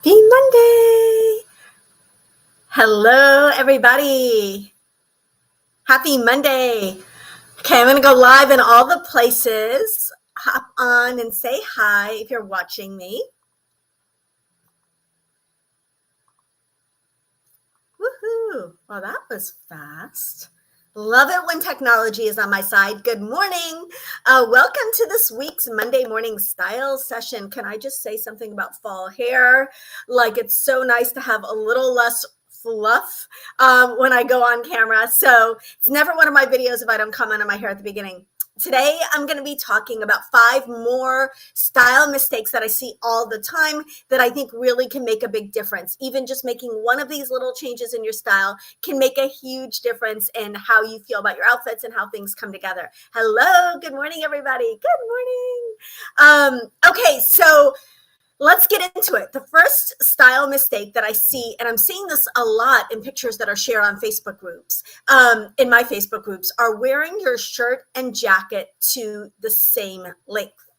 Happy Monday. Hello, everybody. Happy Monday. Okay, I'm going to go live in all the places. Hop on and say hi if you're watching me. Woohoo. Well, that was fast. Love it when technology is on my side. Good morning. Welcome to this week's Monday morning style session. Can I just say something about fall hair? Like, it's so nice to have a little less fluff when I go on camera. So it's never one of my videos if I don't comment on my hair at the beginning. Today, I'm going to be talking about 5 more style mistakes that I see all the time that I think really can make a big difference. Even just making one of these little changes in your style can make a huge difference in how you feel about your outfits and how things come together. Hello, good morning, everybody. Good morning. Okay, so let's get into it. The first style mistake that I see, and I'm seeing this a lot in pictures that are shared on Facebook groups, in my Facebook groups, are wearing your shirt and jacket to the same length.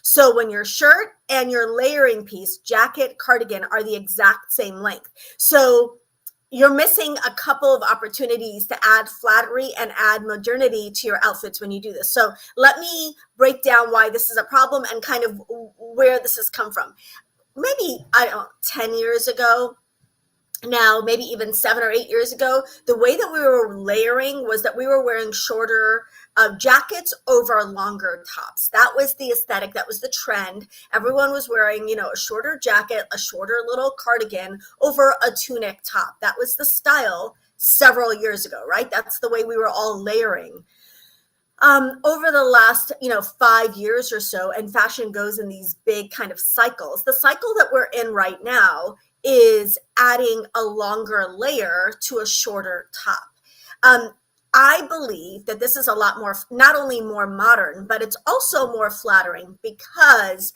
So when your shirt and your layering piece, jacket, cardigan, are the exact same length. So you're missing a couple of opportunities to add flattery and add modernity to your outfits when you do this. So let me break down why this is a problem and kind of where this has come from. Maybe, I don't know, 10 years ago, now maybe even 7 or 8 years ago, the way that we were layering was that we were wearing shorter jackets over longer tops. That was the aesthetic, that was the trend. Everyone was wearing, a shorter jacket, a shorter little cardigan over a tunic top. That was the style several years ago, right? That's the way we were all layering. Over the last 5 years or so, and fashion goes in these big kind of cycles. The cycle that we're in right now is adding a longer layer to a shorter top. I believe that this is a lot more, not only more modern, but it's also more flattering because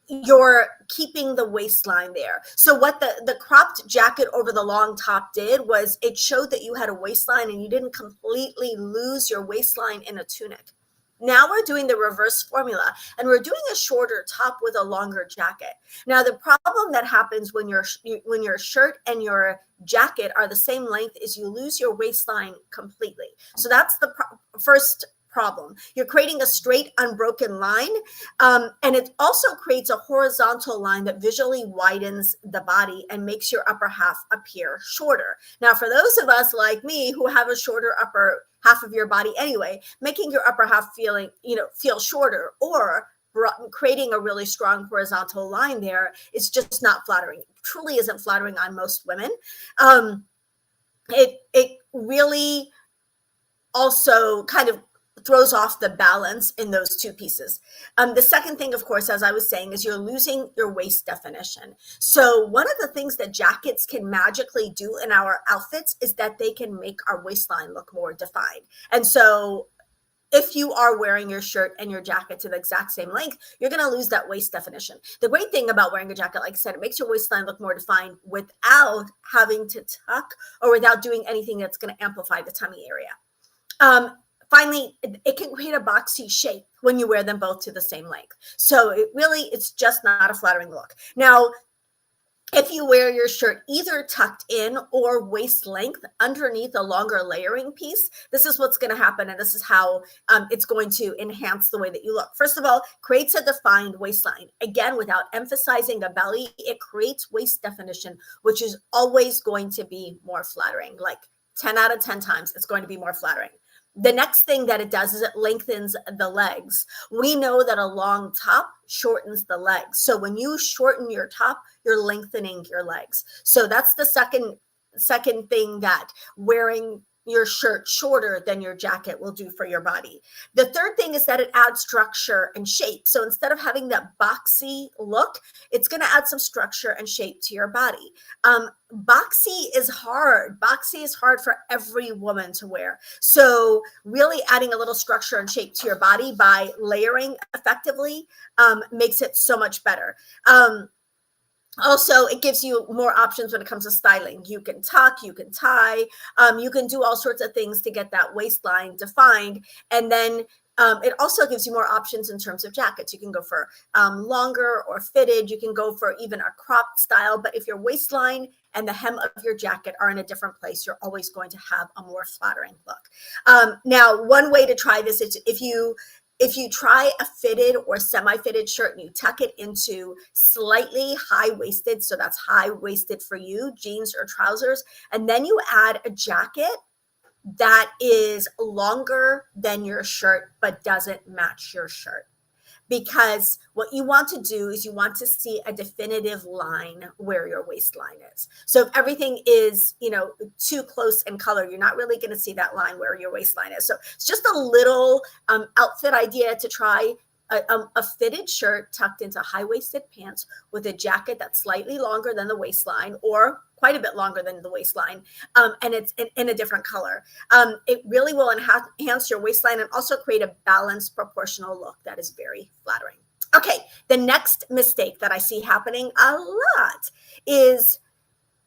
you're keeping the waistline there. So what the cropped jacket over the long top did was it showed that you had a waistline and you didn't completely lose your waistline in a tunic. Now we're doing the reverse formula and we're doing a shorter top with a longer jacket. Now the problem that happens when your shirt and your jacket are the same length is you lose your waistline completely. So that's the first problem. You're creating a straight, unbroken line, and it also creates a horizontal line that visually widens the body and makes your upper half appear shorter. Now, for those of us like me who have a shorter upper half of your body anyway, making your upper half feel shorter or creating a really strong horizontal line there is just not flattering. It truly isn't flattering on most women. It really also kind of throws off the balance in those two pieces. The second thing, of course, as I was saying, is you're losing your waist definition. So one of the things that jackets can magically do in our outfits is that they can make our waistline look more defined. And so if you are wearing your shirt and your jacket to the exact same length, you're going to lose that waist definition. The great thing about wearing a jacket, like I said, it makes your waistline look more defined without having to tuck or without doing anything that's going to amplify the tummy area. Finally, it can create a boxy shape when you wear them both to the same length. So it's just not a flattering look. Now, if you wear your shirt either tucked in or waist length underneath a longer layering piece, this is what's going to happen. And this is how it's going to enhance the way that you look. First of all, creates a defined waistline. Again, without emphasizing a belly, it creates waist definition, which is always going to be more flattering. Like 10 out of 10 times, it's going to be more flattering. The next thing that it does is it lengthens the legs. We know that a long top shortens the legs. So when you shorten your top, you're lengthening your legs. So that's the second thing that wearing your shirt shorter than your jacket will do for your body. The third thing is that it adds structure and shape. So instead of having that boxy look, it's going to add some structure and shape to your body. Boxy is hard. Boxy is hard for every woman to wear. So really adding a little structure and shape to your body by layering effectively makes it so much better. Also, it gives you more options when it comes to styling. You can tuck, you can tie, you can do all sorts of things to get that waistline defined. And then It also gives you more options in terms of jackets. You can go for longer or fitted. You can go for even a cropped style. But if your waistline and the hem of your jacket are in a different place, you're always going to have a more flattering look. Now, one way to try this is if you try a fitted or semi-fitted shirt and you tuck it into slightly high-waisted, so that's high-waisted for you, jeans or trousers, and then you add a jacket that is longer than your shirt but doesn't match your shirt. Because what you want to do is you want to see a definitive line where your waistline is. So if everything is, too close in color, you're not really going to see that line where your waistline is. So it's just a little outfit idea to try a fitted shirt tucked into high-waisted pants with a jacket that's slightly longer than the waistline or quite a bit longer than the waistline, and it's in a different color. It really will enhance your waistline and also create a balanced, proportional look that is very flattering. Okay, the next mistake that I see happening a lot is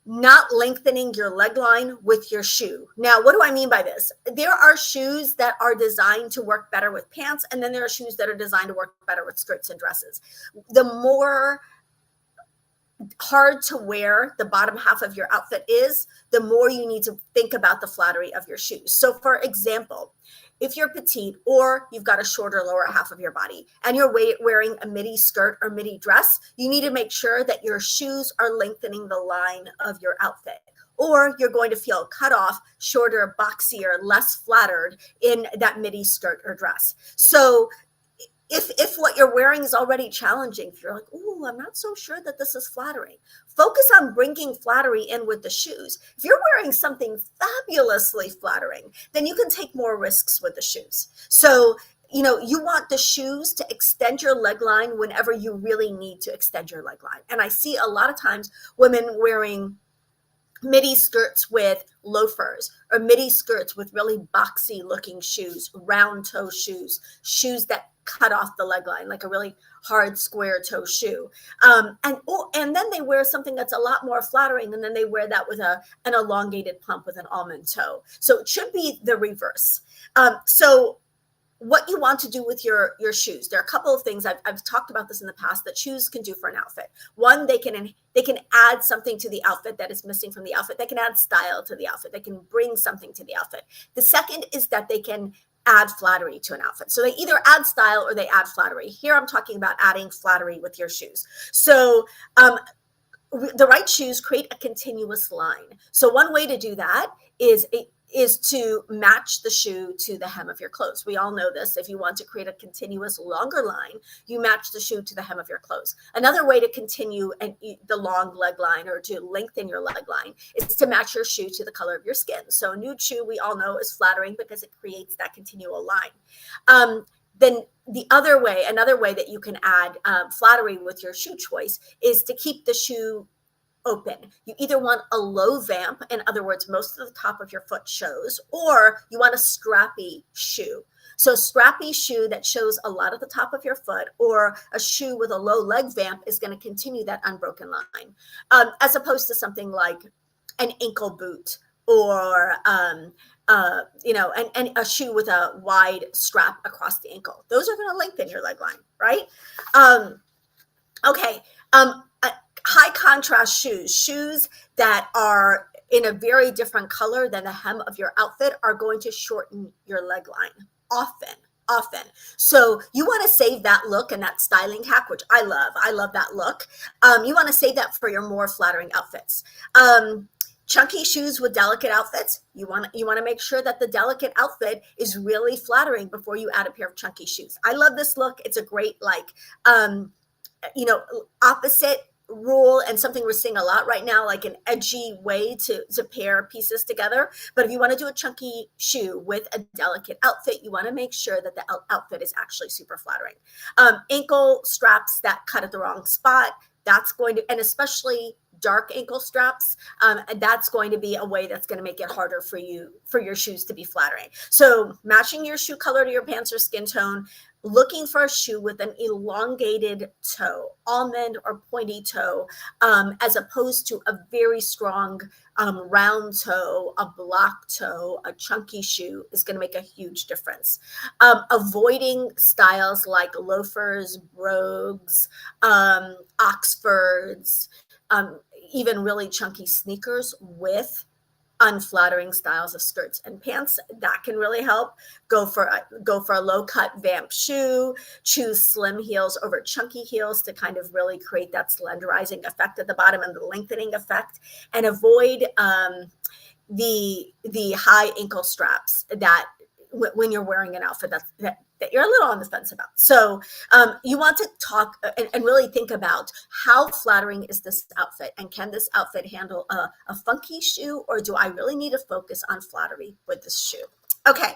not lengthening your leg line with your shoe. Now, what do I mean by this? There are shoes that are designed to work better with pants, and then there are shoes that are designed to work better with skirts and dresses. The more hard to wear the bottom half of your outfit is, the more you need to think about the flattery of your shoes. So for example, if you're petite or you've got a shorter lower half of your body and you're wearing a midi skirt or midi dress, you need to make sure that your shoes are lengthening the line of your outfit, or you're going to feel cut off, shorter, boxier, less flattered in that midi skirt or dress. So if what you're wearing is already challenging, if you're like, oh, I'm not so sure that this is flattering, focus on bringing flattery in with the shoes. If you're wearing something fabulously flattering, then you can take more risks with the shoes. So, you want the shoes to extend your leg line whenever you really need to extend your leg line. And I see a lot of times women wearing midi skirts with loafers or midi skirts with really boxy looking shoes, round toe shoes, shoes that cut off the leg line, like a really hard square toe shoe. And then they wear something that's a lot more flattering, and then they wear that with an elongated pump with an almond toe. So it should be the reverse. So what you want to do with your shoes. There are a couple of things I've talked about this in the past that shoes can do for an outfit. One, they can add something to the outfit that is missing from the outfit. They can add style to the outfit. They can bring something to the outfit. The second is that they can add flattery to an outfit. So they either add style or they add flattery. Here I'm talking about adding flattery with your shoes. So the right shoes create a continuous line. So one way to do that is to match the shoe to the hem of your clothes. We all know this. If you want to create a continuous longer line, you match the shoe to the hem of your clothes. Another way to continue the long leg line or to lengthen your leg line is to match your shoe to the color of your skin. So a nude shoe, we all know, is flattering because it creates that continual line. Then another way that you can add flattery with your shoe choice is to keep the shoe open. You either want a low vamp, in other words, most of the top of your foot shows, or you want a strappy shoe. So strappy shoe that shows a lot of the top of your foot, or a shoe with a low leg vamp is going to continue that unbroken line, as opposed to something like an ankle boot or and a shoe with a wide strap across the ankle. Those are going to lengthen your leg line, right? High contrast shoes that are in a very different color than the hem of your outfit are going to shorten your leg line often. So you want to save that look and that styling hack, which I love that look. You want to save that for your more flattering outfits. Chunky shoes with delicate outfits. You want to make sure that the delicate outfit is really flattering before you add a pair of chunky shoes. I love this look. It's a great opposite rule and something we're seeing a lot right now, like an edgy way to pair pieces together. But if you want to do a chunky shoe with a delicate outfit, you want to make sure that the outfit is actually super flattering. Ankle straps that cut at the wrong spot, that's going to, and especially dark ankle straps, that's going to be a way that's going to make it harder for your shoes to be flattering. So matching your shoe color to your pants or skin tone, looking for a shoe with an elongated toe, almond or pointy toe, as opposed to a very strong round toe, a block toe, a chunky shoe is going to make a huge difference. Avoiding styles like loafers, brogues, Oxfords, even really chunky sneakers with unflattering styles of skirts and pants, that can really help. Go for a low cut vamp shoe. Choose slim heels over chunky heels to kind of really create that slenderizing effect at the bottom and the lengthening effect. And avoid the high ankle straps that when you're wearing an outfit that you're a little on the fence about. So you want to talk and really think about how flattering is this outfit, and can this outfit handle a funky shoe, or do I really need to focus on flattery with this shoe? Okay,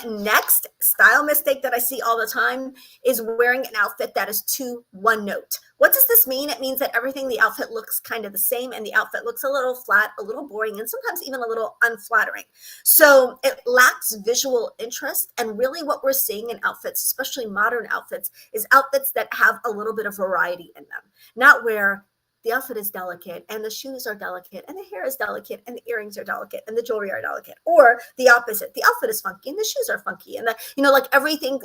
next style mistake that I see all the time is wearing an outfit that is too one note. What does this mean? It means that everything, the outfit looks kind of the same, and the outfit looks a little flat, a little boring, and sometimes even a little unflattering. So it lacks visual interest. And really what we're seeing in outfits, especially modern outfits, is outfits that have a little bit of variety in them, not where the outfit is delicate and the shoes are delicate and the hair is delicate and the earrings are delicate and the jewelry are delicate, or the opposite, the outfit is funky and the shoes are funky, and like everything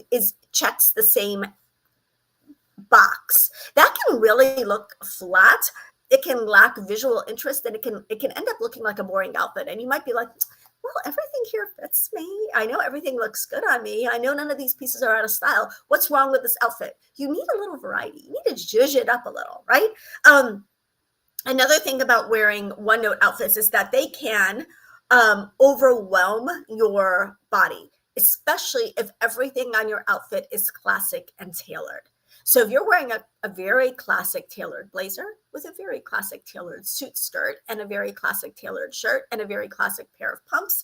checks the same box. That can really look flat. It can lack visual interest, and it can end up looking like a boring outfit. And you might be like, well, everything here fits me. I know everything looks good on me. I know none of these pieces are out of style. What's wrong with this outfit? You need a little variety. You need to zhuzh it up a little, right? Another thing about wearing one note outfits is that they can overwhelm your body, especially if everything on your outfit is classic and tailored. So if you're wearing a very classic tailored blazer with a very classic tailored suit skirt and a very classic tailored shirt and a very classic pair of pumps,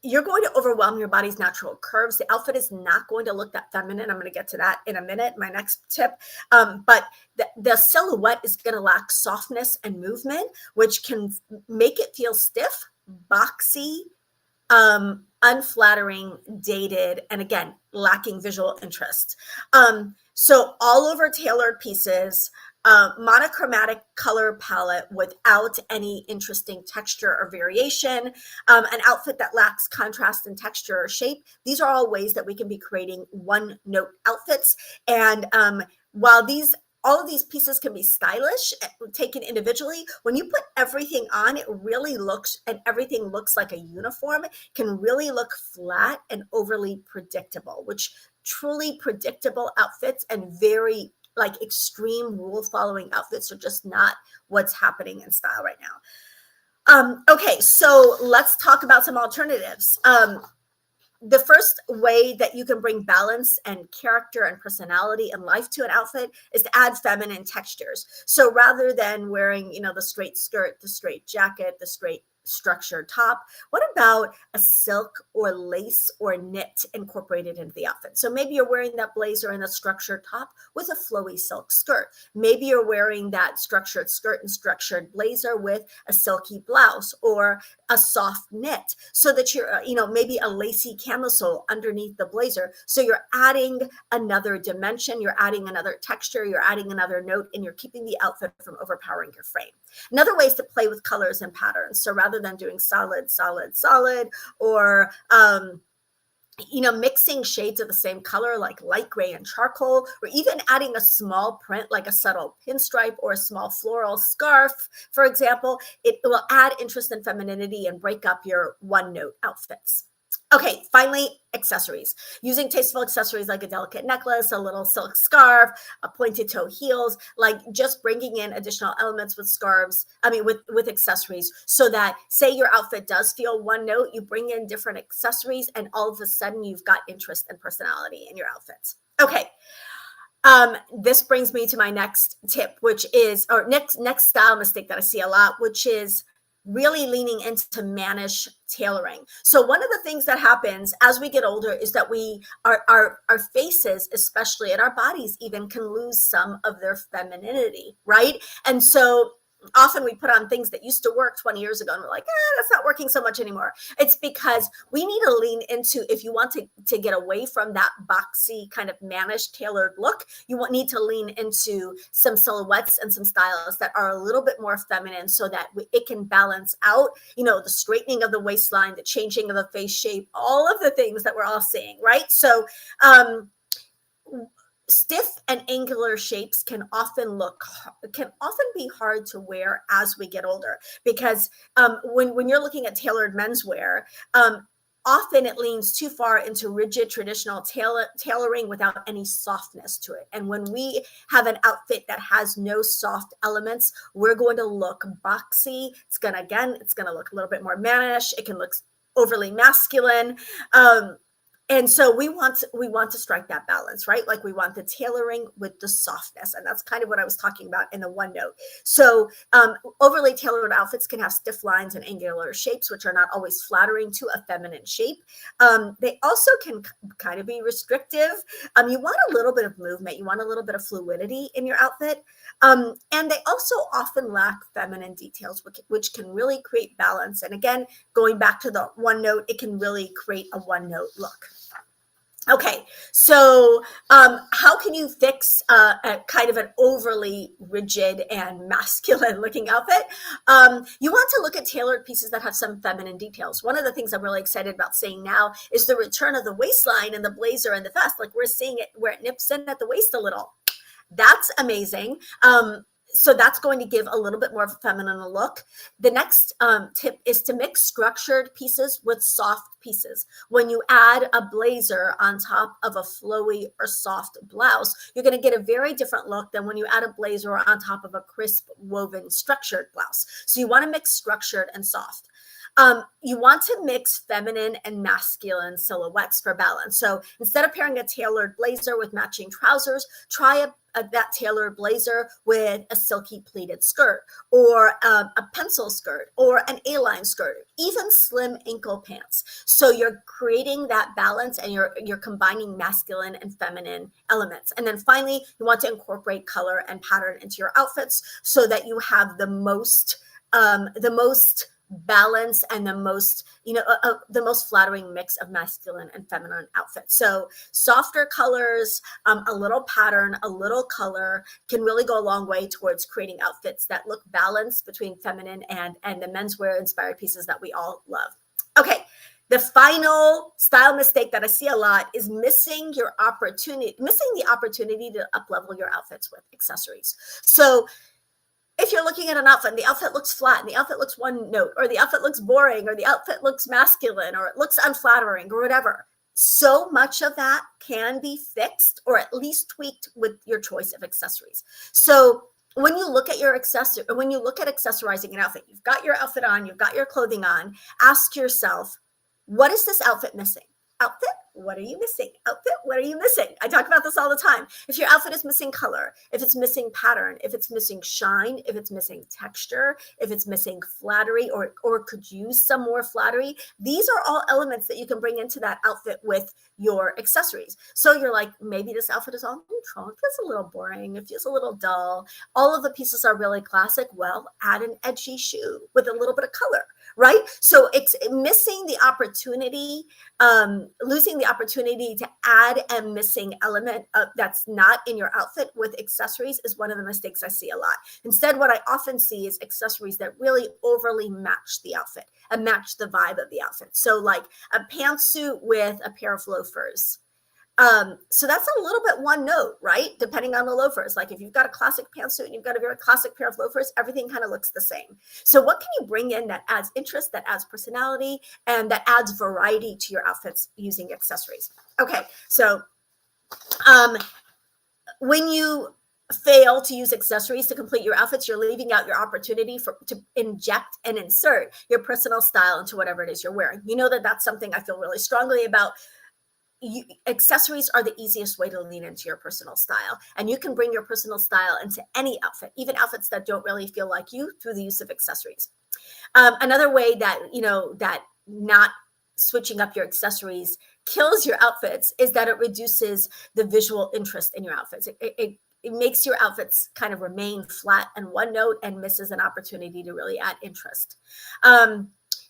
you're going to overwhelm your body's natural curves. The outfit is not going to look that feminine. I'm going to get to that in a minute, my next tip. But the silhouette is going to lack softness and movement, which can make it feel stiff, boxy, unflattering, dated, and again, lacking visual interest. So all over tailored pieces, monochromatic color palette without any interesting texture or variation, an outfit that lacks contrast in texture or shape. These are all ways that we can be creating one note outfits. And while all of these pieces can be stylish taken individually, when you put everything on, it really looks, and everything looks like a uniform, can really look flat and overly predictable, which truly predictable outfits and very like extreme rule following outfits are just not what's happening in style right now. Okay, so let's talk about some alternatives. The first way that you can bring balance and character and personality and life to an outfit is to add feminine textures. So rather than wearing, the straight skirt, the straight jacket, the straight structured top, what about a silk or lace or knit incorporated into the outfit? So maybe you're wearing that blazer and a structured top with a flowy silk skirt. Maybe you're wearing that structured skirt and structured blazer with a silky blouse or a soft knit, so that you're, maybe a lacy camisole underneath the blazer. So you're adding another dimension, you're adding another texture, you're adding another note, and you're keeping the outfit from overpowering your frame. Another way is to play with colors and patterns. So rather than doing solid, solid, solid, or mixing shades of the same color like light gray and charcoal, or even adding a small print like a subtle pinstripe or a small floral scarf, for example, it will add interest and femininity and break up your one note outfits. Okay, finally, accessories. Using tasteful accessories like a delicate necklace, a little silk scarf, a pointed toe heels, like just bringing in additional elements with scarves, with accessories, so that say your outfit does feel one note, you bring in different accessories and all of a sudden you've got interest and personality in your outfits. Okay. This brings me to my next tip, which is, or next style mistake that I see a lot, which is really leaning into mannish tailoring. So one of the things that happens as we get older is that our faces, especially, and our bodies even, can lose some of their femininity, right? And so often we put on things that used to work 20 years ago and we're like, that's not working so much anymore. It's because we need to lean into, if you want to get away from that boxy kind of mannish tailored look, need to lean into some silhouettes and some styles that are a little bit more feminine, so that it can balance out, the straightening of the waistline, the changing of the face shape, all of the things that we're all seeing, right? So stiff and angular shapes can often be hard to wear as we get older, because when you're looking at tailored menswear, often it leans too far into rigid traditional tailoring without any softness to it. And when we have an outfit that has no soft elements, we're going to look boxy. It's going to look a little bit more mannish. It can look overly masculine. And so we want to strike that balance, right? Like, we want the tailoring with the softness. And that's kind of what I was talking about in the one note. So overly tailored outfits can have stiff lines and angular shapes, which are not always flattering to a feminine shape. They also can kind of be restrictive. You want a little bit of movement. You want a little bit of fluidity in your outfit. And they also often lack feminine details, which can really create balance. And again, going back to the one note, it can really create a one note look. Okay, so how can you fix a kind of an overly rigid and masculine looking outfit? You want to look at tailored pieces that have some feminine details. One of the things I'm really excited about seeing now is the return of the waistline and the blazer and the vest. Like, we're seeing it where it nips in at the waist a little. That's amazing. So that's going to give a little bit more of a feminine look. The next tip is to mix structured pieces with soft pieces. When you add a blazer on top of a flowy or soft blouse, you're going to get a very different look than when you add a blazer on top of a crisp woven structured blouse. So you want to mix structured and soft. You want to mix feminine and masculine silhouettes for balance. So instead of pairing a tailored blazer with matching trousers, try that tailored blazer with a silky pleated skirt, or a pencil skirt, or an A-line skirt, even slim ankle pants. So you're creating that balance, and you're combining masculine and feminine elements. And then finally, you want to incorporate color and pattern into your outfits so that you have the most balance and the most flattering mix of masculine and feminine outfits. So softer colors, a little pattern, a little color can really go a long way towards creating outfits that look balanced between feminine and the menswear inspired pieces that we all love. Okay. The final style mistake that I see a lot is missing the opportunity to up-level your outfits with accessories. So if you're looking at an outfit and the outfit looks flat, and the outfit looks one note, or the outfit looks boring, or the outfit looks masculine, or it looks unflattering, or whatever, so much of that can be fixed or at least tweaked with your choice of accessories. So when you look at accessorizing an outfit, you've got your outfit on, you've got your clothing on, ask yourself, what is this outfit missing? Outfit, what are you missing? Outfit, what are you missing? I talk about this all the time. If your outfit is missing color, if it's missing pattern, if it's missing shine, if it's missing texture, if it's missing flattery, or could use some more flattery, these are all elements that you can bring into that outfit with your accessories. So you're like, maybe this outfit is all neutral. It feels a little boring. It feels a little dull. All of the pieces are really classic. Well, add an edgy shoe with a little bit of color, right? So it's missing the opportunity, losing the opportunity to add a missing element that's not in your outfit with accessories is one of the mistakes I see a lot. Instead, what I often see is accessories that really overly match the outfit and match the vibe of the outfit. So like a pantsuit with a pair of loafers. So that's a little bit one note, right? Depending on the loafers. Like if you've got a classic pantsuit and you've got a very classic pair of loafers, everything kind of looks the same. So what can you bring in that adds interest, that adds personality, and that adds variety to your outfits using accessories? Okay, so when you fail to use accessories to complete your outfits, you're leaving out your opportunity to inject and insert your personal style into whatever it is you're wearing. You know that's something I feel really strongly about. Accessories are the easiest way to lean into your personal style, and you can bring your personal style into any outfit, even outfits that don't really feel like you, through the use of accessories. Another way that that not switching up your accessories kills your outfits is that it reduces the visual interest in your outfits. It it makes your outfits kind of remain flat and one note and misses an opportunity to really add interest.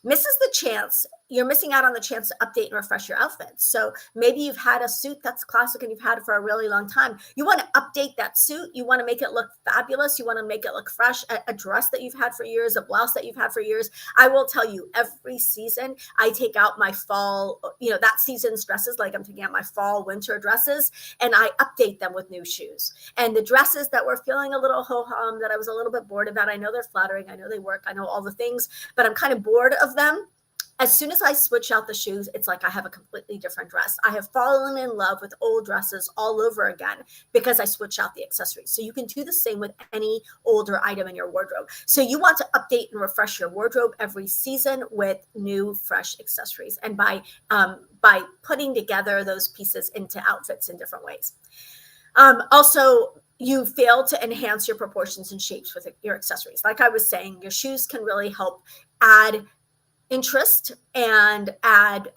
Misses the chance, you're missing out on the chance to update and refresh your outfits. So maybe you've had a suit that's classic and you've had it for a really long time. You want to update that suit. You want to make it look fabulous. You want to make it look fresh. A dress that you've had for years, a blouse that you've had for years. I will tell you, every season I take out my fall, that season's dresses, like I'm taking out my fall, winter dresses, and I update them with new shoes. And the dresses that were feeling a little ho-hum, that I was a little bit bored about, I know they're flattering, I know they work, I know all the things, but I'm kind of bored of them. As soon as I switch out the shoes, it's like I have a completely different dress. I have fallen in love with old dresses all over again because I switch out the accessories. So you can do the same with any older item in your wardrobe. So you want to update and refresh your wardrobe every season with new, fresh accessories, and by putting together those pieces into outfits in different ways. Also, you fail to enhance your proportions and shapes with your accessories. Like I was saying, your shoes can really help add interest and add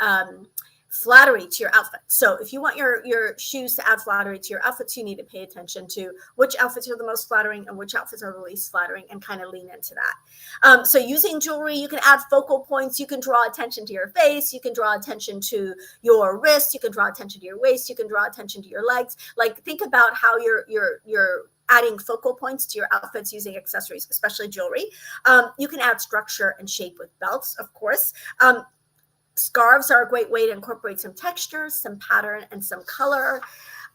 flattery to your outfit. So if you want your shoes to add flattery to your outfits, you need to pay attention to which outfits are the most flattering and which outfits are the least flattering, and kind of lean into that. So using jewelry, you can add focal points. You can draw attention to your face. You can draw attention to your wrist. You can draw attention to your waist. You can draw attention to your legs. Like, think about how you're adding focal points to your outfits using accessories, especially jewelry. You can add structure and shape with belts, of course. Scarves are a great way to incorporate some texture, some pattern, and some color.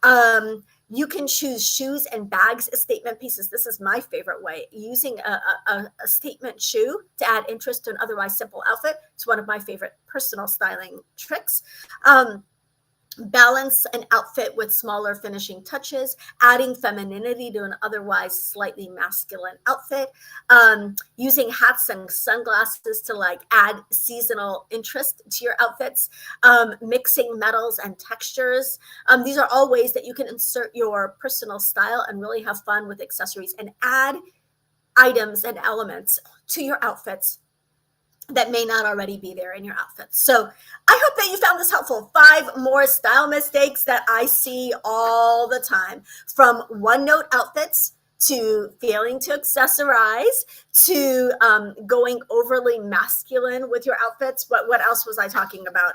You can choose shoes and bags as statement pieces. This is my favorite way, using a statement shoe to add interest to an otherwise simple outfit. It's one of my favorite personal styling tricks. Balance an outfit with smaller finishing touches, adding femininity to an otherwise slightly masculine outfit, using hats and sunglasses to add seasonal interest to your outfits, mixing metals and textures. These are all ways that you can insert your personal style and really have fun with accessories and add items and elements to your outfits that may not already be there in your outfits. So I hope that you found this helpful. 5 more style mistakes that I see all the time, from one-note outfits to failing to accessorize, to going overly masculine with your outfits. What else was I talking about?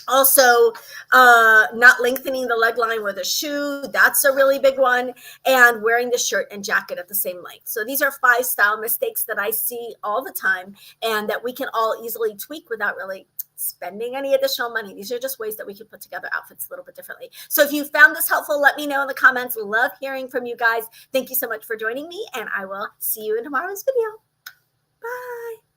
Also, not lengthening the leg line with a shoe. That's a really big one. And wearing the shirt and jacket at the same length. So these are 5 style mistakes that I see all the time and that we can all easily tweak without really spending any additional money. These are just ways that we can put together outfits a little bit differently. So if you found this helpful, let me know in the comments. Love hearing from you guys. Thank you so much for joining me, and I will see you in tomorrow's video. Bye.